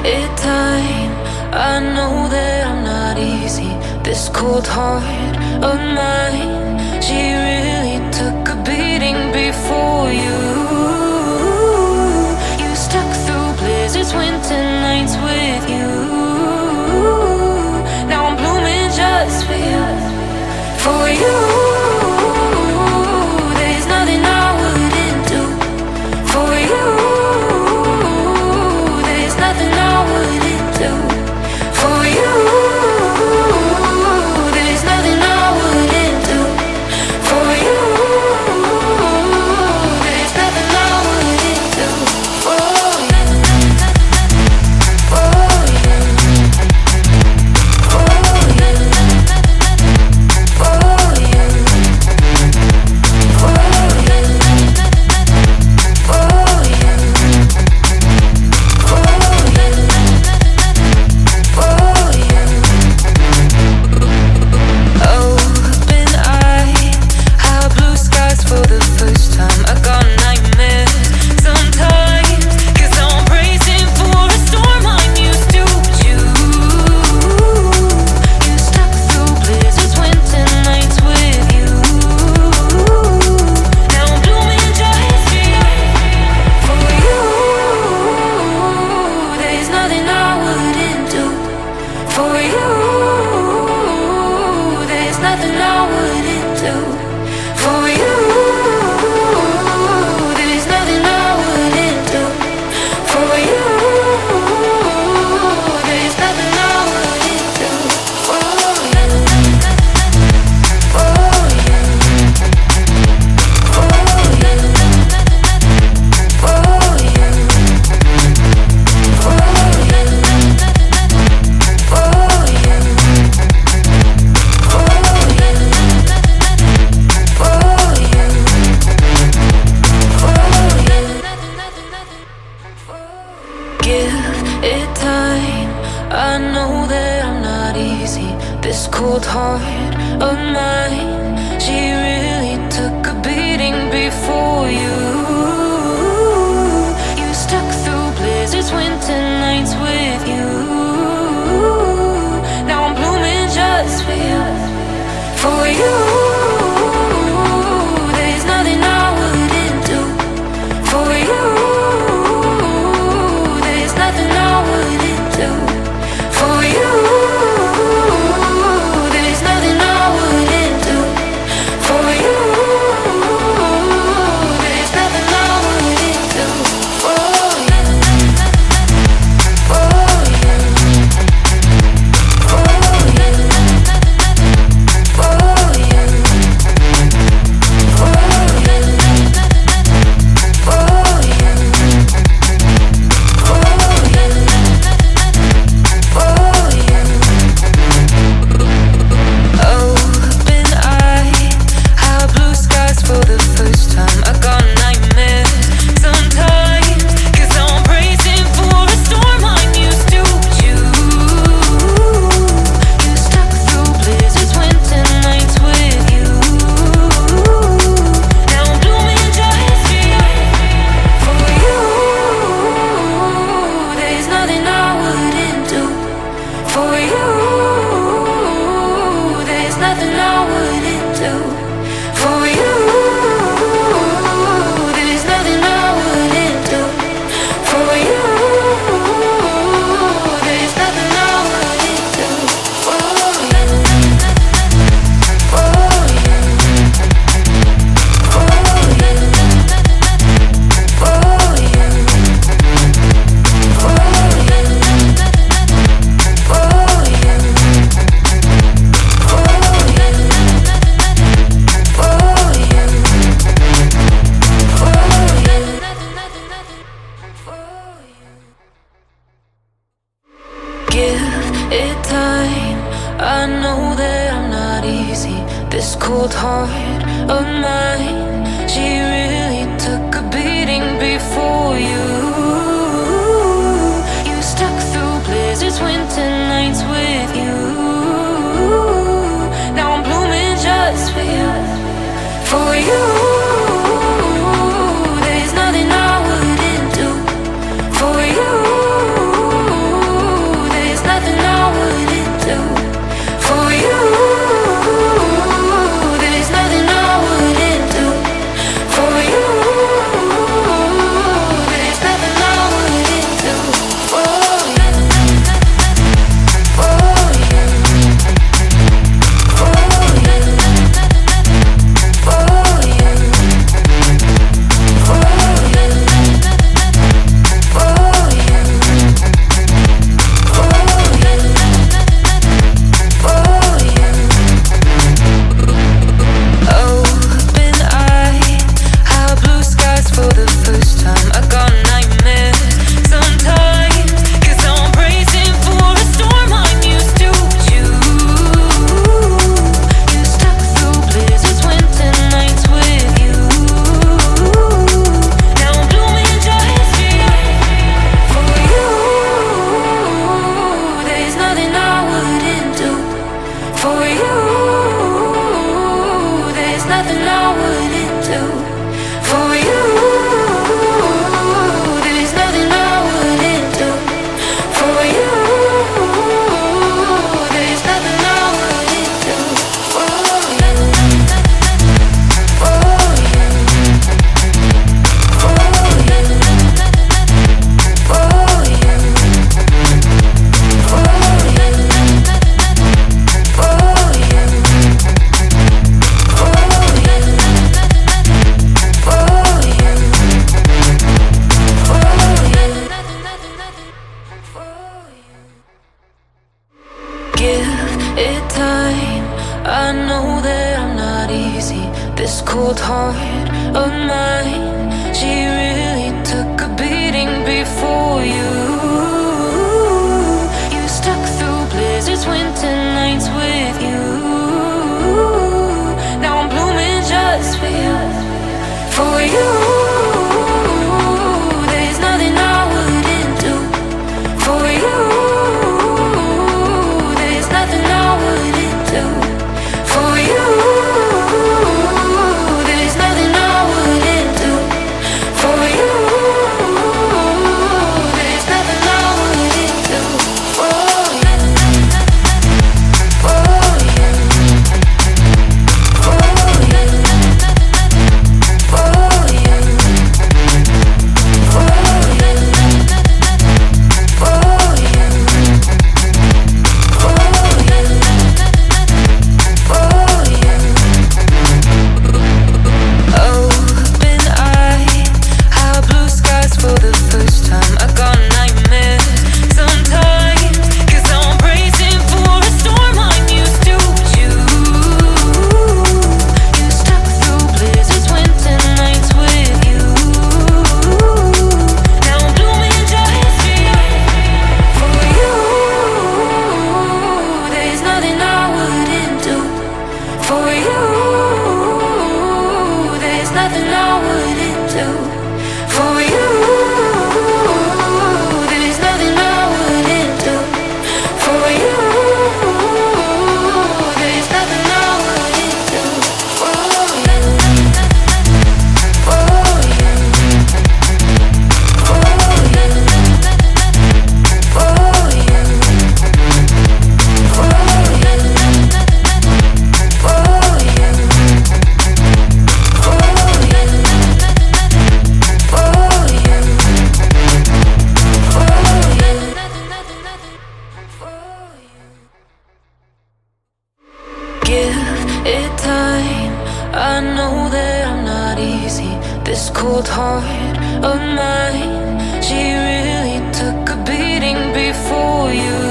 it time. I know that I'm not easy. This cold heart of mine, she really took a beating before you. You stuck through blizzards, winter nights with you. Now I'm blooming just for you, for you. There's nothing I wouldn't do for you. There's nothing I wouldn't do for you. There's nothing I wouldn't do for you. There's nothing I wouldn't do for you. For you. For you. For you. For you. For you. This cold heart of mine, she really took a beating before you. You stuck through blizzards, winter nights with you. Now I'm blooming just for you, for you. There's nothing I wouldn't do for you. There's nothing I wouldn't do for you. This cold heart of mine, she really took a beating before you. You stuck through blizzards, winter nights with you. Now I'm blooming just for you, for you. There's nothing I wouldn't do for you. time. I know that I'm not easy. This cold heart of mine, she really took a beating before you. You stuck through blizzards, winter nights with you. Now I'm blooming just for you, for you. There's nothing I wouldn't do for you. There's nothing I wouldn't do for you. There's nothing I wouldn't do for you. There's nothing I wouldn't do for you. For you. For you. For you. For you. For you. Open eye, how blue skies for the first time. I got nightmares sometimes, 'cause I'm bracing for a storm I'm used to. You stuck through blizzards, winter nights with you. Now I'm blooming just for you. There's nothing I wouldn't do for you. There's nothing I wouldn't do for you. There's nothing I wouldn't do for you. There's nothing I wouldn't do for you. For you. For you. For you. For you. For you. Give it time. I know that I'm not easy. This cold heart of mine, she really took a beating before you.